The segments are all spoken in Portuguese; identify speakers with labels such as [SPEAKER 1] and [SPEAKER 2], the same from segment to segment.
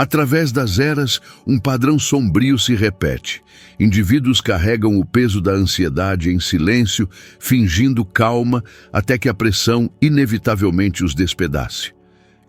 [SPEAKER 1] Através das eras, um padrão sombrio se repete. Indivíduos carregam o peso da ansiedade em silêncio, fingindo calma, até que a pressão inevitavelmente os despedace.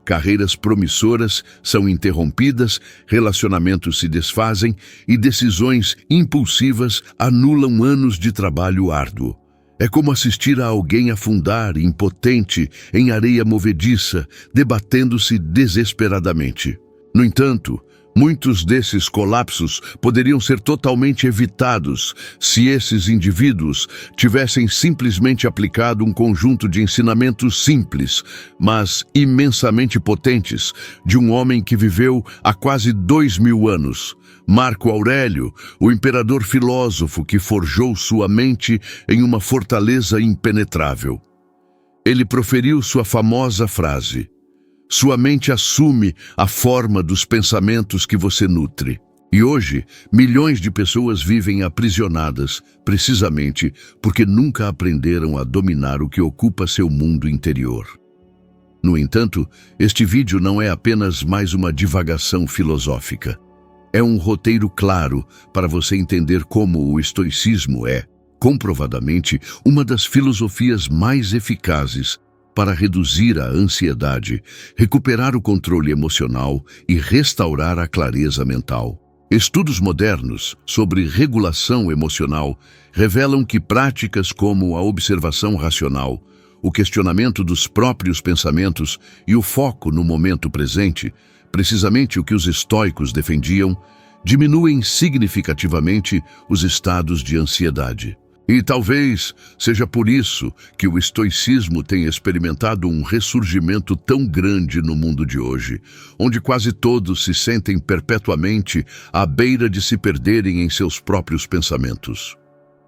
[SPEAKER 1] Carreiras promissoras são interrompidas, relacionamentos se desfazem e decisões impulsivas anulam anos de trabalho árduo. É como assistir a alguém afundar, impotente, em areia movediça, debatendo-se desesperadamente. No entanto, muitos desses colapsos poderiam ser totalmente evitados se esses indivíduos tivessem simplesmente aplicado um conjunto de ensinamentos simples, mas imensamente potentes, de um homem que viveu há quase 2000 anos. Marco Aurélio, o imperador filósofo que forjou sua mente em uma fortaleza impenetrável. Ele proferiu sua famosa frase: "Sua mente assume a forma dos pensamentos que você nutre." E hoje, milhões de pessoas vivem aprisionadas, precisamente porque nunca aprenderam a dominar o que ocupa seu mundo interior. No entanto, este vídeo não é apenas mais uma divagação filosófica. É um roteiro claro para você entender como o estoicismo é, comprovadamente, uma das filosofias mais eficazes para reduzir a ansiedade, recuperar o controle emocional e restaurar a clareza mental. Estudos modernos sobre regulação emocional revelam que práticas como a observação racional, o questionamento dos próprios pensamentos e o foco no momento presente, precisamente o que os estoicos defendiam, diminuem significativamente os estados de ansiedade. E talvez seja por isso que o estoicismo tem experimentado um ressurgimento tão grande no mundo de hoje, onde quase todos se sentem perpetuamente à beira de se perderem em seus próprios pensamentos.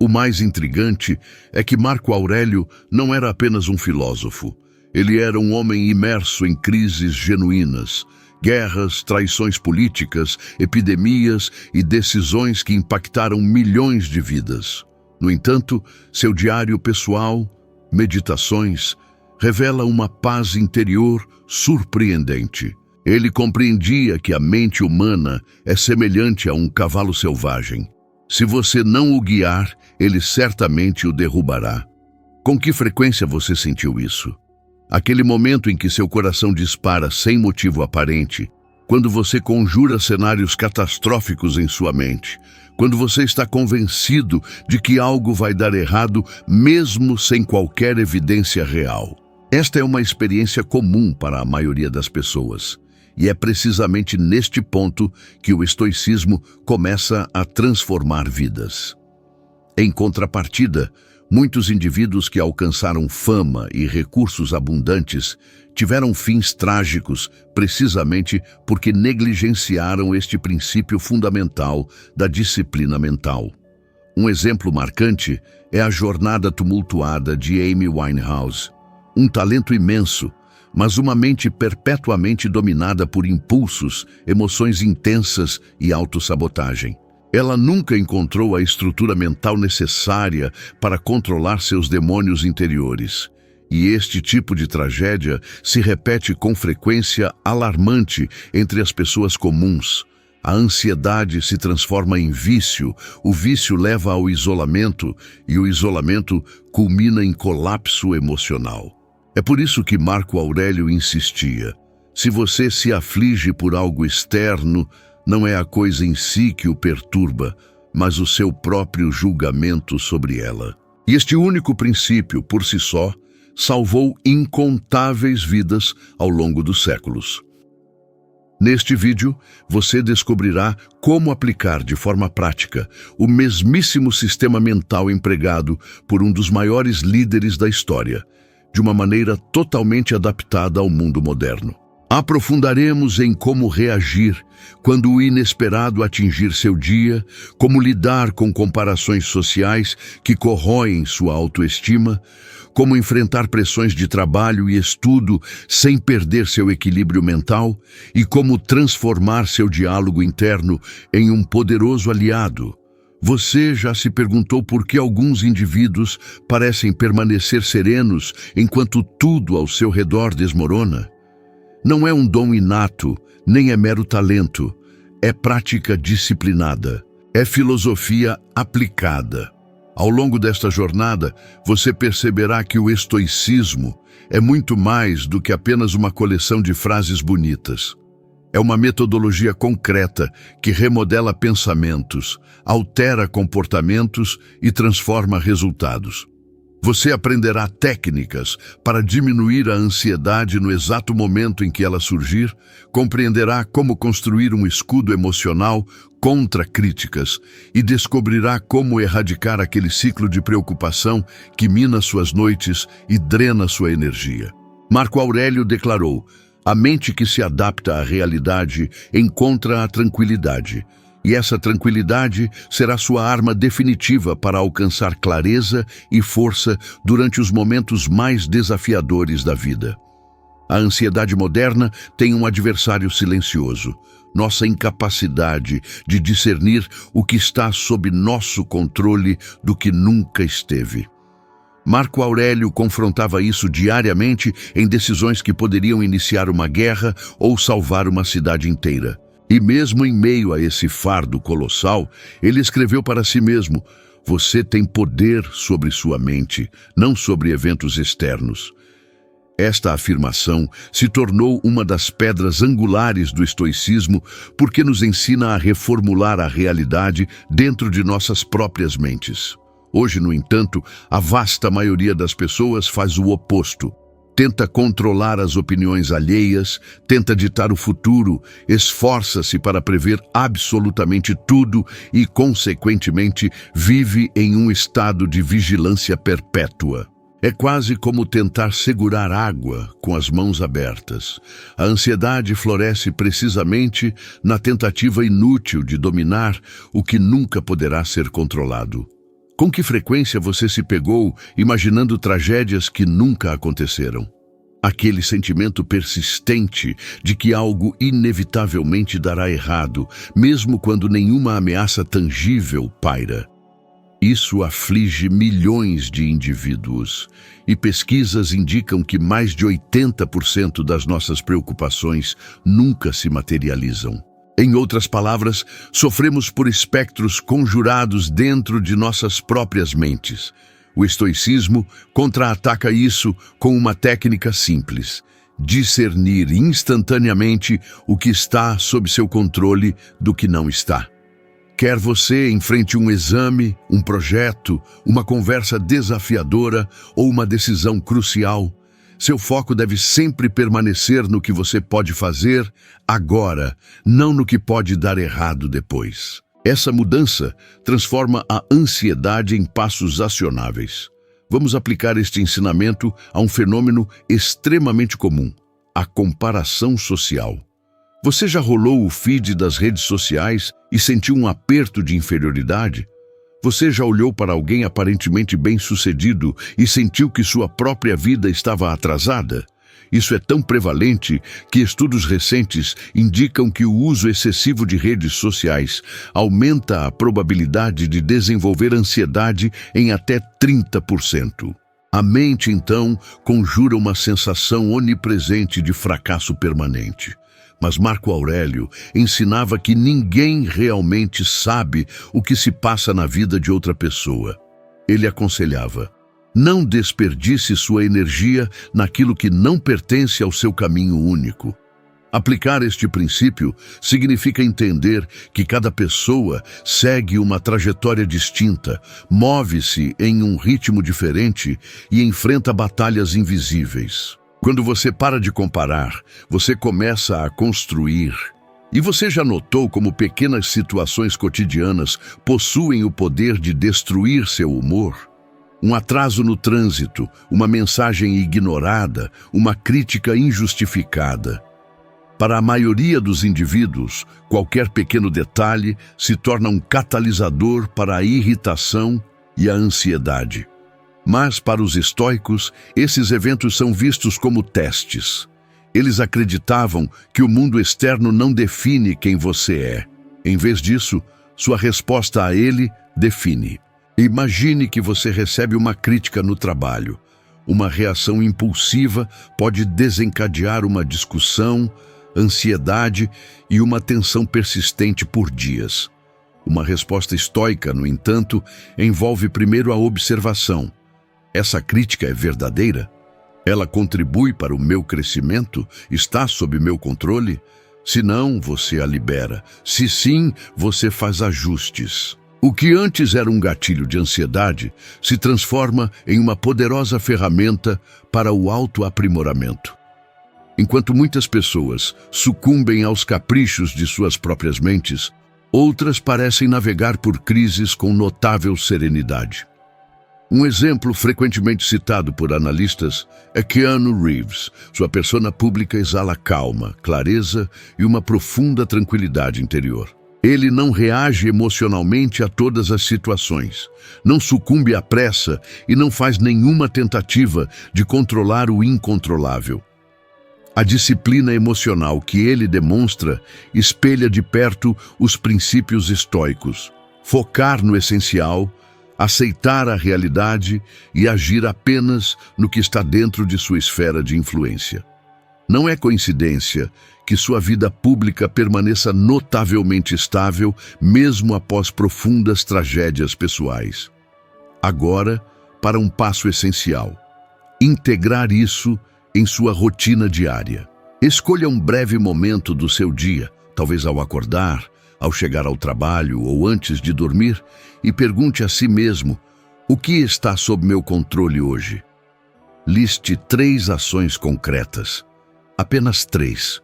[SPEAKER 1] O mais intrigante é que Marco Aurélio não era apenas um filósofo. Ele era um homem imerso em crises genuínas, guerras, traições políticas, epidemias e decisões que impactaram milhões de vidas. No entanto, seu diário pessoal, Meditações, revela uma paz interior surpreendente. Ele compreendia que a mente humana é semelhante a um cavalo selvagem. Se você não o guiar, ele certamente o derrubará. Com que frequência você sentiu isso? Aquele momento em que seu coração dispara sem motivo aparente, quando você conjura cenários catastróficos em sua mente, quando você está convencido de que algo vai dar errado mesmo sem qualquer evidência real. Esta é uma experiência comum para a maioria das pessoas, e é precisamente neste ponto que o estoicismo começa a transformar vidas. Em contrapartida, muitos indivíduos que alcançaram fama e recursos abundantes tiveram fins trágicos precisamente porque negligenciaram este princípio fundamental da disciplina mental. Um exemplo marcante é a jornada tumultuada de Amy Winehouse. Um talento imenso, mas uma mente perpetuamente dominada por impulsos, emoções intensas e autossabotagem. Ela nunca encontrou a estrutura mental necessária para controlar seus demônios interiores. E este tipo de tragédia se repete com frequência alarmante entre as pessoas comuns. A ansiedade se transforma em vício, o vício leva ao isolamento e o isolamento culmina em colapso emocional. É por isso que Marco Aurélio insistia: se você se aflige por algo externo, não é a coisa em si que o perturba, mas o seu próprio julgamento sobre ela. E este único princípio, por si só, salvou incontáveis vidas ao longo dos séculos. Neste vídeo, você descobrirá como aplicar de forma prática o mesmíssimo sistema mental empregado por um dos maiores líderes da história, de uma maneira totalmente adaptada ao mundo moderno. Aprofundaremos em como reagir quando o inesperado atingir seu dia, como lidar com comparações sociais que corroem sua autoestima, como enfrentar pressões de trabalho e estudo sem perder seu equilíbrio mental e como transformar seu diálogo interno em um poderoso aliado. Você já se perguntou por que alguns indivíduos parecem permanecer serenos enquanto tudo ao seu redor desmorona? Não é um dom inato, nem é mero talento. É prática disciplinada. É filosofia aplicada. Ao longo desta jornada, você perceberá que o estoicismo é muito mais do que apenas uma coleção de frases bonitas. É uma metodologia concreta que remodela pensamentos, altera comportamentos e transforma resultados. Você aprenderá técnicas para diminuir a ansiedade no exato momento em que ela surgir, compreenderá como construir um escudo emocional contra críticas e descobrirá como erradicar aquele ciclo de preocupação que mina suas noites e drena sua energia. Marco Aurélio declarou: "A mente que se adapta à realidade encontra a tranquilidade. E essa tranquilidade será sua arma definitiva para alcançar clareza e força durante os momentos mais desafiadores da vida." A ansiedade moderna tem um adversário silencioso: nossa incapacidade de discernir o que está sob nosso controle do que nunca esteve. Marco Aurélio confrontava isso diariamente em decisões que poderiam iniciar uma guerra ou salvar uma cidade inteira. E mesmo em meio a esse fardo colossal, ele escreveu para si mesmo: "Você tem poder sobre sua mente, não sobre eventos externos." Esta afirmação se tornou uma das pedras angulares do estoicismo porque nos ensina a reformular a realidade dentro de nossas próprias mentes. Hoje, no entanto, a vasta maioria das pessoas faz o oposto. Tenta controlar as opiniões alheias, tenta ditar o futuro, esforça-se para prever absolutamente tudo e, consequentemente, vive em um estado de vigilância perpétua. É quase como tentar segurar água com as mãos abertas. A ansiedade floresce precisamente na tentativa inútil de dominar o que nunca poderá ser controlado. Com que frequência você se pegou imaginando tragédias que nunca aconteceram? Aquele sentimento persistente de que algo inevitavelmente dará errado, mesmo quando nenhuma ameaça tangível paira. Isso aflige milhões de indivíduos, e pesquisas indicam que mais de 80% das nossas preocupações nunca se materializam. Em outras palavras, sofremos por espectros conjurados dentro de nossas próprias mentes. O estoicismo contra-ataca isso com uma técnica simples: discernir instantaneamente o que está sob seu controle do que não está. Quer você enfrente um exame, um projeto, uma conversa desafiadora ou uma decisão crucial, seu foco deve sempre permanecer no que você pode fazer agora, não no que pode dar errado depois. Essa mudança transforma a ansiedade em passos acionáveis. Vamos aplicar este ensinamento a um fenômeno extremamente comum: a comparação social. Você já rolou o feed das redes sociais e sentiu um aperto de inferioridade? Você já olhou para alguém aparentemente bem-sucedido e sentiu que sua própria vida estava atrasada? Isso é tão prevalente que estudos recentes indicam que o uso excessivo de redes sociais aumenta a probabilidade de desenvolver ansiedade em até 30%. A mente, então, conjura uma sensação onipresente de fracasso permanente. Mas Marco Aurélio ensinava que ninguém realmente sabe o que se passa na vida de outra pessoa. Ele aconselhava: não desperdice sua energia naquilo que não pertence ao seu caminho único. Aplicar este princípio significa entender que cada pessoa segue uma trajetória distinta, move-se em um ritmo diferente e enfrenta batalhas invisíveis. Quando você para de comparar, você começa a construir. E você já notou como pequenas situações cotidianas possuem o poder de destruir seu humor? Um atraso no trânsito, uma mensagem ignorada, uma crítica injustificada. Para a maioria dos indivíduos, qualquer pequeno detalhe se torna um catalisador para a irritação e a ansiedade. Mas, para os estoicos, esses eventos são vistos como testes. Eles acreditavam que o mundo externo não define quem você é. Em vez disso, sua resposta a ele define. Imagine que você recebe uma crítica no trabalho. Uma reação impulsiva pode desencadear uma discussão, ansiedade e uma tensão persistente por dias. Uma resposta estoica, no entanto, envolve primeiro a observação. Essa crítica é verdadeira? Ela contribui para o meu crescimento? Está sob meu controle? Se não, você a libera. Se sim, você faz ajustes. O que antes era um gatilho de ansiedade se transforma em uma poderosa ferramenta para o autoaprimoramento. Enquanto muitas pessoas sucumbem aos caprichos de suas próprias mentes, outras parecem navegar por crises com notável serenidade. Um exemplo frequentemente citado por analistas é Keanu Reeves. Sua persona pública exala calma, clareza e uma profunda tranquilidade interior. Ele não reage emocionalmente a todas as situações, não sucumbe à pressa e não faz nenhuma tentativa de controlar o incontrolável. A disciplina emocional que ele demonstra espelha de perto os princípios estoicos. Focar no essencial, aceitar a realidade e agir apenas no que está dentro de sua esfera de influência. Não é coincidência que sua vida pública permaneça notavelmente estável, mesmo após profundas tragédias pessoais. Agora, para um passo essencial: integrar isso em sua rotina diária. Escolha um breve momento do seu dia, talvez ao acordar, ao chegar ao trabalho ou antes de dormir, e pergunte a si mesmo: o que está sob meu controle hoje? Liste 3 ações concretas. Apenas 3.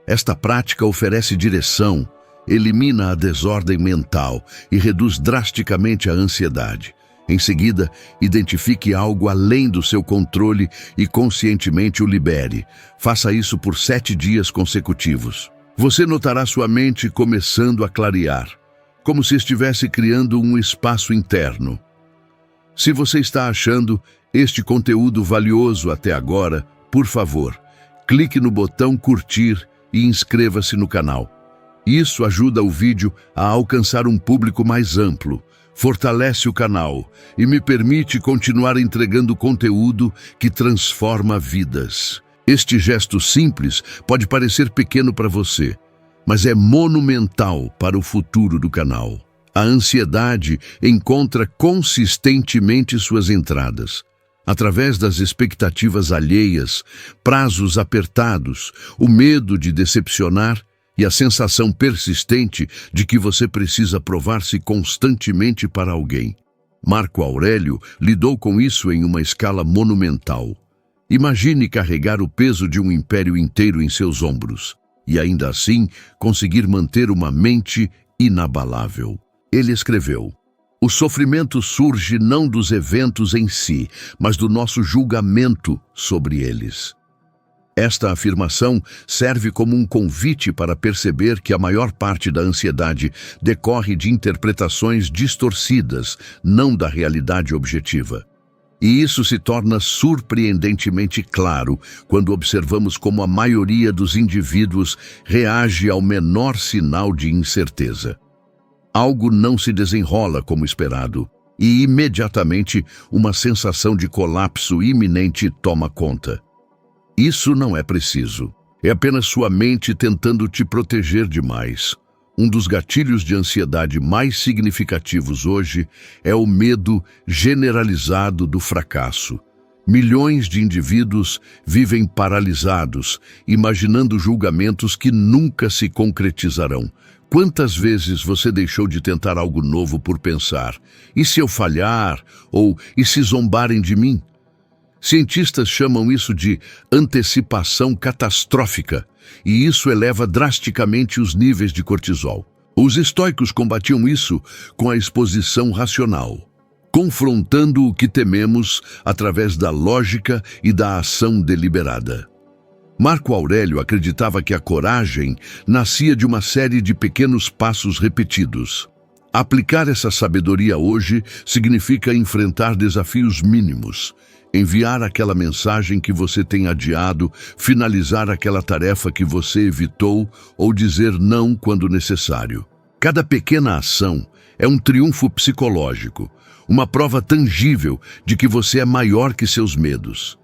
[SPEAKER 1] Esta prática oferece direção, elimina a desordem mental e reduz drasticamente a ansiedade. Em seguida, identifique algo além do seu controle e conscientemente o libere. Faça isso por 7 dias consecutivos. Você notará sua mente começando a clarear, como se estivesse criando um espaço interno. Se você está achando este conteúdo valioso até agora, por favor, clique no botão curtir e inscreva-se no canal. Isso ajuda o vídeo a alcançar um público mais amplo, fortalece o canal e me permite continuar entregando conteúdo que transforma vidas. Este gesto simples pode parecer pequeno para você, mas é monumental para o futuro do canal. A ansiedade encontra consistentemente suas entradas, através das expectativas alheias, prazos apertados, o medo de decepcionar e a sensação persistente de que você precisa provar-se constantemente para alguém. Marco Aurélio lidou com isso em uma escala monumental. Imagine carregar o peso de um império inteiro em seus ombros e ainda assim conseguir manter uma mente inabalável. Ele escreveu: o sofrimento surge não dos eventos em si, mas do nosso julgamento sobre eles. Esta afirmação serve como um convite para perceber que a maior parte da ansiedade decorre de interpretações distorcidas, não da realidade objetiva. E isso se torna surpreendentemente claro quando observamos como a maioria dos indivíduos reage ao menor sinal de incerteza. Algo não se desenrola como esperado, e imediatamente uma sensação de colapso iminente toma conta. Isso não é preciso. É apenas sua mente tentando te proteger demais. Um dos gatilhos de ansiedade mais significativos hoje é o medo generalizado do fracasso. Milhões de indivíduos vivem paralisados, imaginando julgamentos que nunca se concretizarão. Quantas vezes você deixou de tentar algo novo por pensar: e se eu falhar? Ou e se zombarem de mim? Cientistas chamam isso de antecipação catastrófica, e isso eleva drasticamente os níveis de cortisol. Os estoicos combatiam isso com a exposição racional, confrontando o que tememos através da lógica e da ação deliberada. Marco Aurélio acreditava que a coragem nascia de uma série de pequenos passos repetidos. Aplicar essa sabedoria hoje significa enfrentar desafios mínimos, enviar aquela mensagem que você tem adiado, finalizar aquela tarefa que você evitou ou dizer não quando necessário. Cada pequena ação é um triunfo psicológico, uma prova tangível de que você é maior que seus medos.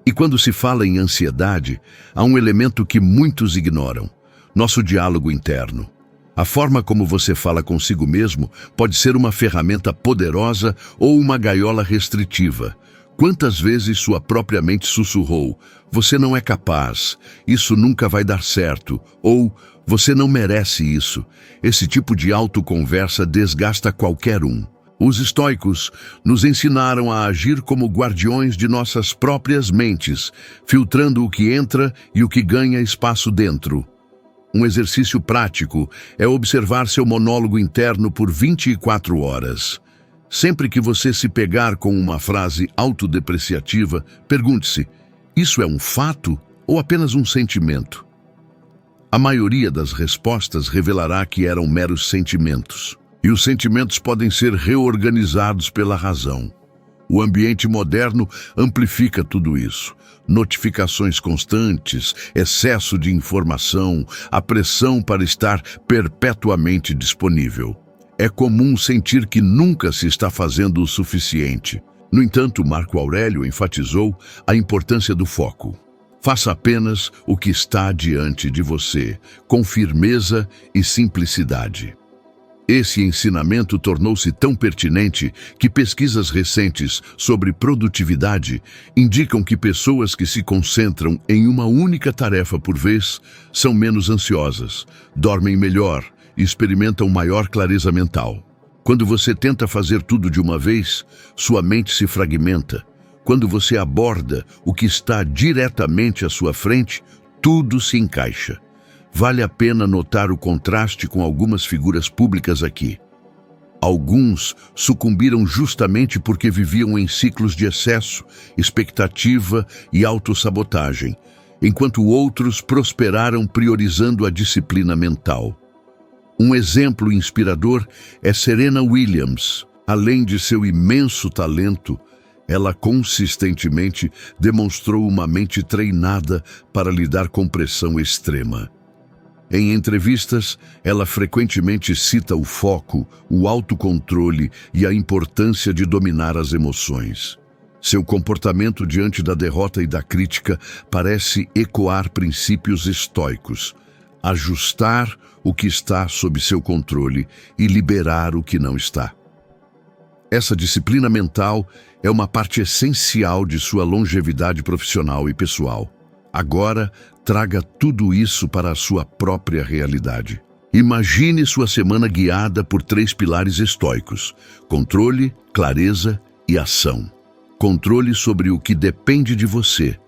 [SPEAKER 1] E quando se fala em ansiedade, há um elemento que muitos ignoram: nosso diálogo interno. A forma como você fala consigo mesmo pode ser uma ferramenta poderosa ou uma gaiola restritiva. Quantas vezes sua própria mente sussurrou: você não é capaz, isso nunca vai dar certo, ou você não merece isso. Esse tipo de autoconversa desgasta qualquer um. Os estoicos nos ensinaram a agir como guardiões de nossas próprias mentes, filtrando o que entra e o que ganha espaço dentro. Um exercício prático é observar seu monólogo interno por 24 horas. Sempre que você se pegar com uma frase autodepreciativa, pergunte-se: isso é um fato ou apenas um sentimento? A maioria das respostas revelará que eram meros sentimentos. E os sentimentos podem ser reorganizados pela razão. O ambiente moderno amplifica tudo isso. Notificações constantes, excesso de informação, a pressão para estar perpetuamente disponível. É comum sentir que nunca se está fazendo o suficiente. No entanto, Marco Aurélio enfatizou a importância do foco. Faça apenas o que está diante de você, com firmeza e simplicidade. Esse ensinamento tornou-se tão pertinente que pesquisas recentes sobre produtividade indicam que pessoas que se concentram em uma única tarefa por vez são menos ansiosas, dormem melhor e experimentam maior clareza mental. Quando você tenta fazer tudo de uma vez, sua mente se fragmenta. Quando você aborda o que está diretamente à sua frente, tudo se encaixa. Vale a pena notar o contraste com algumas figuras públicas aqui. Alguns sucumbiram justamente porque viviam em ciclos de excesso, expectativa e autossabotagem, enquanto outros prosperaram priorizando a disciplina mental. Um exemplo inspirador é Serena Williams. Além de seu imenso talento, ela consistentemente demonstrou uma mente treinada para lidar com pressão extrema. Em entrevistas, ela frequentemente cita o foco, o autocontrole e a importância de dominar as emoções. Seu comportamento diante da derrota e da crítica parece ecoar princípios estoicos: ajustar o que está sob seu controle e liberar o que não está. Essa disciplina mental é uma parte essencial de sua longevidade profissional e pessoal. Agora, traga tudo isso para a sua própria realidade. Imagine sua semana guiada por 3 pilares estoicos: controle, clareza e ação. Controle sobre o que depende de você.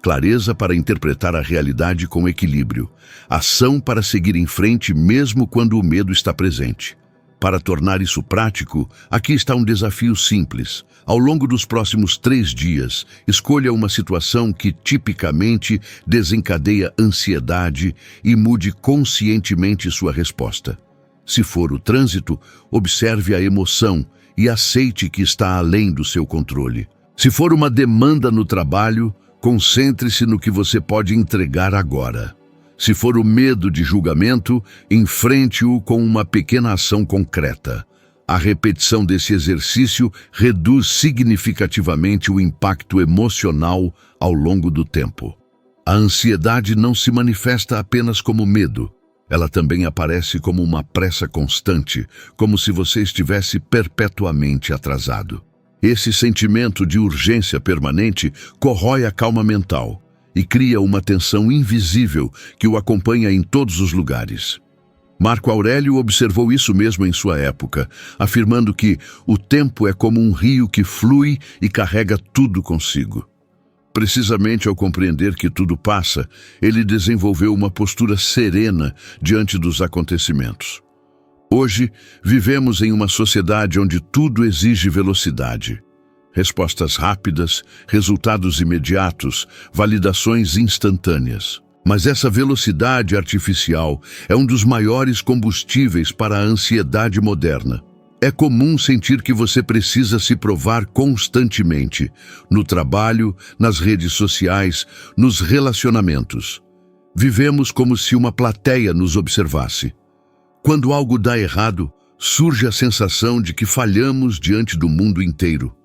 [SPEAKER 1] Clareza para interpretar a realidade com equilíbrio. Ação para seguir em frente mesmo quando o medo está presente. Para tornar isso prático, aqui está um desafio simples. Ao longo dos próximos 3 dias, escolha uma situação que tipicamente desencadeia ansiedade e mude conscientemente sua resposta. Se for o trânsito, observe a emoção e aceite que está além do seu controle. Se for uma demanda no trabalho, concentre-se no que você pode entregar agora. Se for o medo de julgamento, enfrente-o com uma pequena ação concreta. A repetição desse exercício reduz significativamente o impacto emocional ao longo do tempo. A ansiedade não se manifesta apenas como medo. Ela também aparece como uma pressa constante, como se você estivesse perpetuamente atrasado. Esse sentimento de urgência permanente corrói a calma mental e cria uma tensão invisível que o acompanha em todos os lugares. Marco Aurélio observou isso mesmo em sua época, afirmando que o tempo é como um rio que flui e carrega tudo consigo. Precisamente ao compreender que tudo passa, ele desenvolveu uma postura serena diante dos acontecimentos. Hoje, vivemos em uma sociedade onde tudo exige velocidade. Respostas rápidas, resultados imediatos, validações instantâneas. Mas essa velocidade artificial é um dos maiores combustíveis para a ansiedade moderna. É comum sentir que você precisa se provar constantemente, no trabalho, nas redes sociais, nos relacionamentos. Vivemos como se uma plateia nos observasse. Quando algo dá errado, surge a sensação de que falhamos diante do mundo inteiro.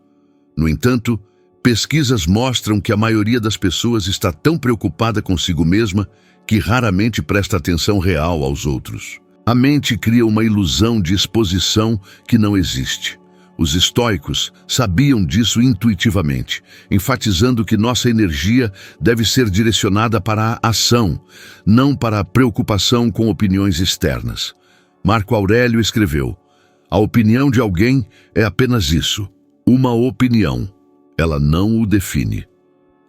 [SPEAKER 1] No entanto, pesquisas mostram que a maioria das pessoas está tão preocupada consigo mesma que raramente presta atenção real aos outros. A mente cria uma ilusão de exposição que não existe. Os estoicos sabiam disso intuitivamente, enfatizando que nossa energia deve ser direcionada para a ação, não para a preocupação com opiniões externas. Marco Aurélio escreveu: "A opinião de alguém é apenas isso, uma opinião. Ela não o define."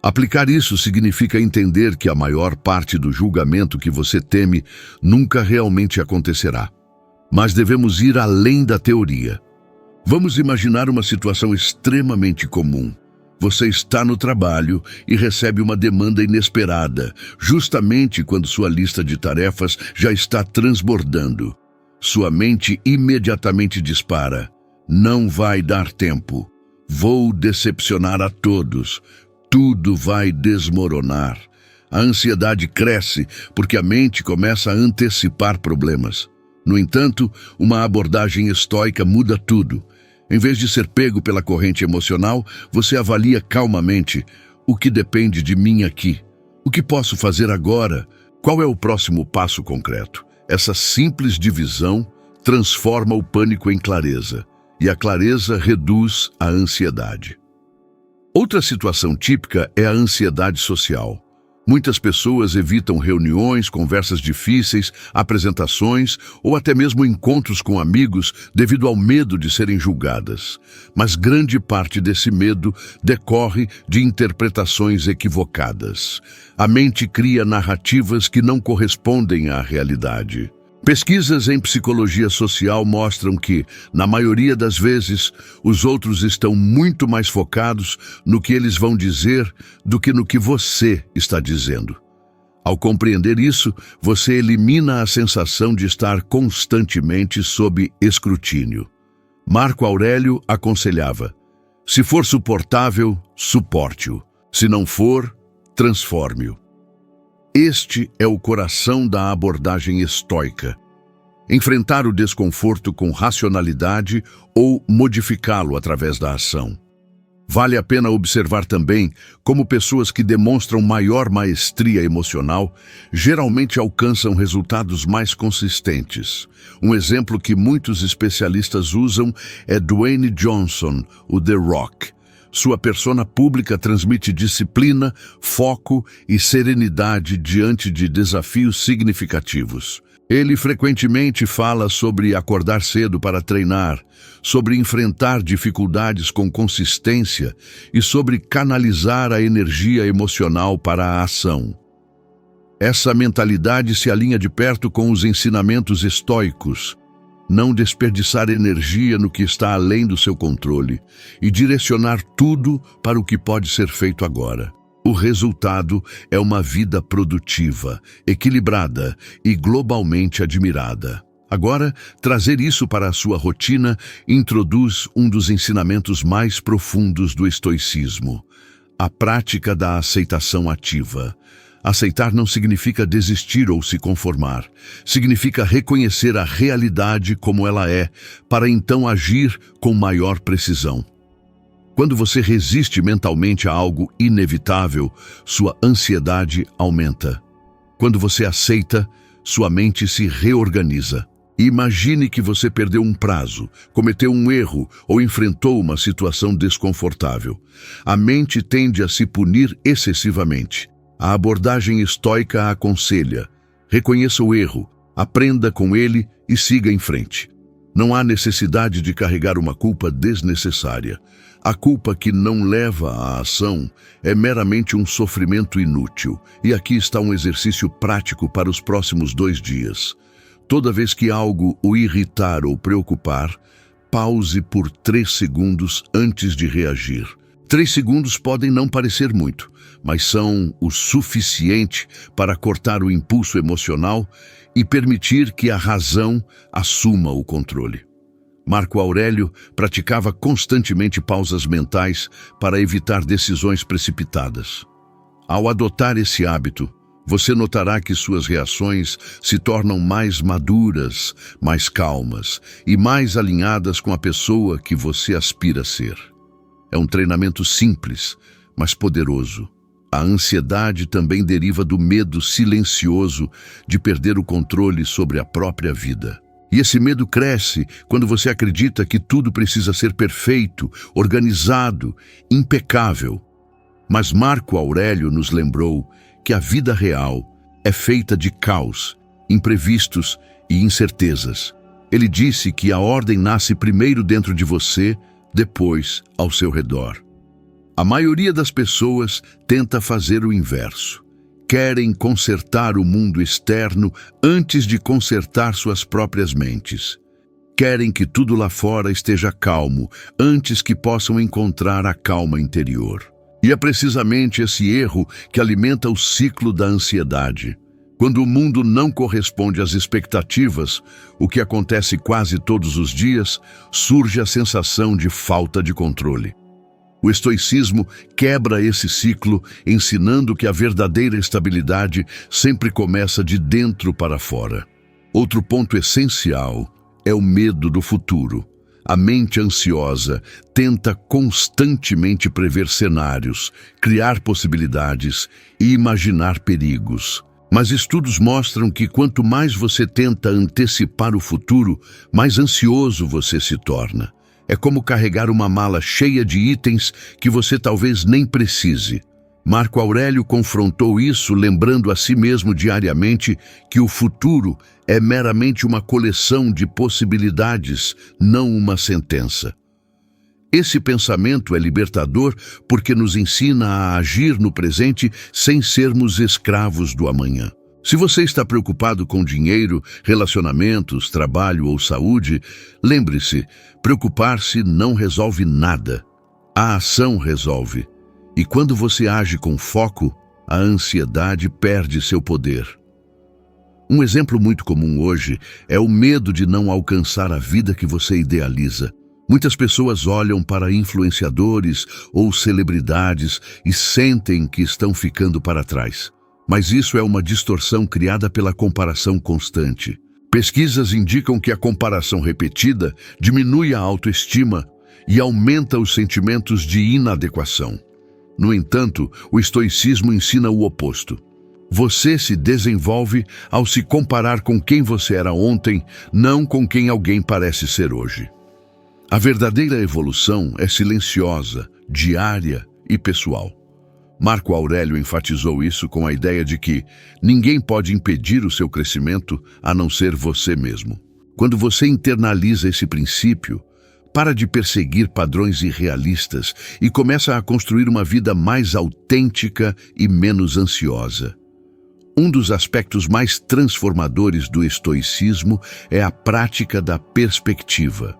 [SPEAKER 1] Aplicar isso significa entender que a maior parte do julgamento que você teme nunca realmente acontecerá. Mas devemos ir além da teoria. Vamos imaginar uma situação extremamente comum. Você está no trabalho e recebe uma demanda inesperada, justamente quando sua lista de tarefas já está transbordando. Sua mente imediatamente dispara: "Não vai dar tempo. Vou decepcionar a todos. Tudo vai desmoronar." A ansiedade cresce porque a mente começa a antecipar problemas. No entanto, uma abordagem estoica muda tudo. Em vez de ser pego pela corrente emocional, você avalia calmamente: o que depende de mim aqui? O que posso fazer agora? Qual é o próximo passo concreto? Essa simples divisão transforma o pânico em clareza, e a clareza reduz a ansiedade. Outra situação típica é a ansiedade social. Muitas pessoas evitam reuniões, conversas difíceis, apresentações ou até mesmo encontros com amigos devido ao medo de serem julgadas. Mas grande parte desse medo decorre de interpretações equivocadas. A mente cria narrativas que não correspondem à realidade. Pesquisas em psicologia social mostram que, na maioria das vezes, os outros estão muito mais focados no que eles vão dizer do que no que você está dizendo. Ao compreender isso, você elimina a sensação de estar constantemente sob escrutínio. Marco Aurélio aconselhava: "Se for suportável, suporte-o. Se não for, transforme-o." Este é o coração da abordagem estoica. Enfrentar o desconforto com racionalidade ou modificá-lo através da ação. Vale a pena observar também como pessoas que demonstram maior maestria emocional geralmente alcançam resultados mais consistentes. Um exemplo que muitos especialistas usam é Dwayne Johnson, o The Rock. Sua persona pública transmite disciplina, foco e serenidade diante de desafios significativos. Ele frequentemente fala sobre acordar cedo para treinar, sobre enfrentar dificuldades com consistência e sobre canalizar a energia emocional para a ação. Essa mentalidade se alinha de perto com os ensinamentos estoicos. Não desperdiçar energia no que está além do seu controle e direcionar tudo para o que pode ser feito agora. O resultado é uma vida produtiva, equilibrada e globalmente admirada. Agora, trazer isso para a sua rotina introduz um dos ensinamentos mais profundos do estoicismo: a prática da aceitação ativa. Aceitar não significa desistir ou se conformar. Significa reconhecer a realidade como ela é, para então agir com maior precisão. Quando você resiste mentalmente a algo inevitável, sua ansiedade aumenta. Quando você aceita, sua mente se reorganiza. Imagine que você perdeu um prazo, cometeu um erro ou enfrentou uma situação desconfortável. A mente tende a se punir excessivamente. A abordagem estoica aconselha: reconheça o erro, aprenda com ele e siga em frente. Não há necessidade de carregar uma culpa desnecessária. A culpa que não leva à ação é meramente um sofrimento inútil. E aqui está um exercício prático para os próximos 2 dias. Toda vez que algo o irritar ou preocupar, pause por 3 segundos antes de reagir. 3 segundos podem não parecer muito, mas são o suficiente para cortar o impulso emocional e permitir que a razão assuma o controle. Marco Aurélio praticava constantemente pausas mentais para evitar decisões precipitadas. Ao adotar esse hábito, Você notará que suas reações se tornam mais maduras, mais calmas e mais alinhadas com a pessoa que você aspira a ser. É um treinamento simples, mas poderoso. A ansiedade também deriva do medo silencioso de perder o controle sobre a própria vida. E esse medo cresce quando você acredita que tudo precisa ser perfeito, organizado, impecável. Mas Marco Aurélio nos lembrou que a vida real é feita de caos, imprevistos e incertezas. Ele disse que a ordem nasce primeiro dentro de você, depois ao seu redor. A maioria das pessoas tenta fazer o inverso. Querem consertar o mundo externo antes de consertar suas próprias mentes. Querem que tudo lá fora esteja calmo antes que possam encontrar a calma interior. E é precisamente esse erro que alimenta o ciclo da ansiedade. Quando o mundo não corresponde às expectativas, o que acontece quase todos os dias, surge a sensação de falta de controle. O estoicismo quebra esse ciclo, ensinando que a verdadeira estabilidade sempre começa de dentro para fora. Outro ponto essencial é o medo do futuro. A mente ansiosa tenta constantemente prever cenários, criar possibilidades e imaginar perigos. Mas estudos mostram que quanto mais você tenta antecipar o futuro, mais ansioso você se torna. É como carregar uma mala cheia de itens que você talvez nem precise. Marco Aurélio confrontou isso, lembrando a si mesmo diariamente que o futuro é meramente uma coleção de possibilidades, não uma sentença. Esse pensamento é libertador porque nos ensina a agir no presente sem sermos escravos do amanhã. Se você está preocupado com dinheiro, relacionamentos, trabalho ou saúde, lembre-se, preocupar-se não resolve nada. A ação resolve. E quando você age com foco, a ansiedade perde seu poder. Um exemplo muito comum hoje é o medo de não alcançar a vida que você idealiza. Muitas pessoas olham para influenciadores ou celebridades e sentem que estão ficando para trás. Mas isso é uma distorção criada pela comparação constante. Pesquisas indicam que a comparação repetida diminui a autoestima e aumenta os sentimentos de inadequação. No entanto, o estoicismo ensina o oposto. Você se desenvolve ao se comparar com quem você era ontem, não com quem alguém parece ser hoje. A verdadeira evolução é silenciosa, diária e pessoal. Marco Aurélio enfatizou isso com a ideia de que ninguém pode impedir o seu crescimento a não ser você mesmo. Quando você internaliza esse princípio, para de perseguir padrões irrealistas e começa a construir uma vida mais autêntica e menos ansiosa. Um dos aspectos mais transformadores do estoicismo é a prática da perspectiva.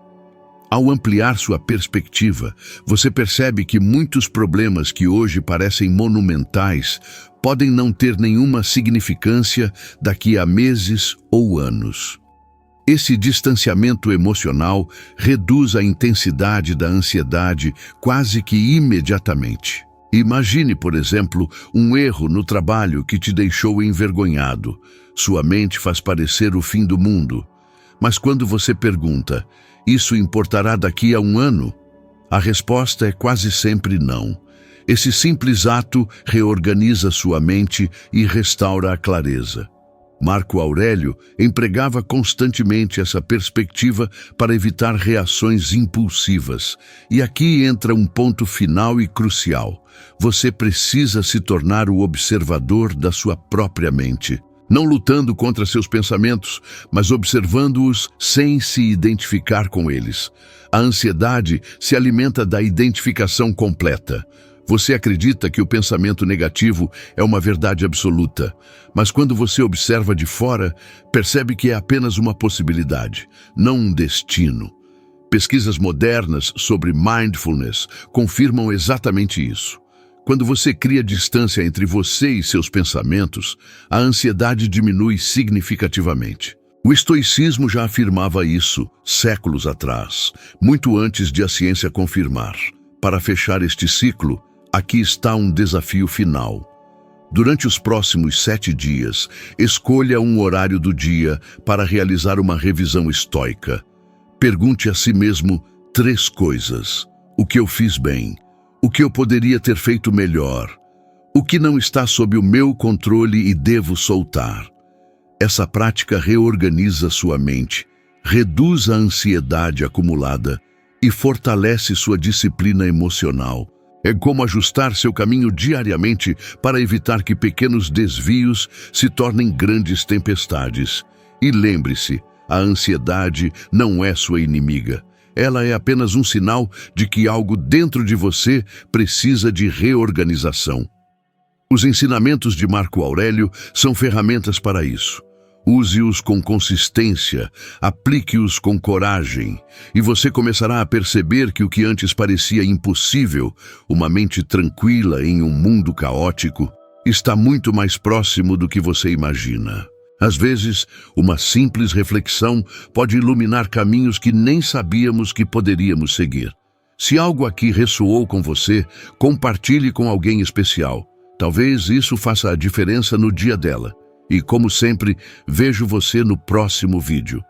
[SPEAKER 1] Ao ampliar sua perspectiva, você percebe que muitos problemas que hoje parecem monumentais podem não ter nenhuma significância daqui a meses ou anos. Esse distanciamento emocional reduz a intensidade da ansiedade quase que imediatamente. Imagine, por exemplo, um erro no trabalho que te deixou envergonhado. Sua mente faz parecer o fim do mundo. Mas quando você pergunta, isso importará daqui a um ano? A resposta é quase sempre não. Esse simples ato reorganiza sua mente e restaura a clareza. Marco Aurélio empregava constantemente essa perspectiva para evitar reações impulsivas. E aqui entra um ponto final e crucial. Você precisa se tornar o observador da sua própria mente. Não lutando contra seus pensamentos, mas observando-os sem se identificar com eles. A ansiedade se alimenta da identificação completa. Você acredita que o pensamento negativo é uma verdade absoluta, mas quando você observa de fora, percebe que é apenas uma possibilidade, não um destino. Pesquisas modernas sobre mindfulness confirmam exatamente isso. Quando você cria distância entre você e seus pensamentos, a ansiedade diminui significativamente. O estoicismo já afirmava isso séculos atrás, muito antes de a ciência confirmar. Para fechar este ciclo, aqui está um desafio final. Durante os próximos 7 dias, escolha um horário do dia para realizar uma revisão estoica. Pergunte a si mesmo 3 coisas. O que eu fiz bem? O que eu poderia ter feito melhor? O que não está sob o meu controle e devo soltar? Essa prática reorganiza sua mente, reduz a ansiedade acumulada e fortalece sua disciplina emocional. É como ajustar seu caminho diariamente para evitar que pequenos desvios se tornem grandes tempestades. E lembre-se, a ansiedade não é sua inimiga. Ela é apenas um sinal de que algo dentro de você precisa de reorganização. Os ensinamentos de Marco Aurélio são ferramentas para isso. Use-os com consistência, aplique-os com coragem, e você começará a perceber que o que antes parecia impossível, uma mente tranquila em um mundo caótico, está muito mais próximo do que você imagina. Às vezes, uma simples reflexão pode iluminar caminhos que nem sabíamos que poderíamos seguir. Se algo aqui ressoou com você, compartilhe com alguém especial. Talvez isso faça a diferença no dia dela. E, como sempre, vejo você no próximo vídeo.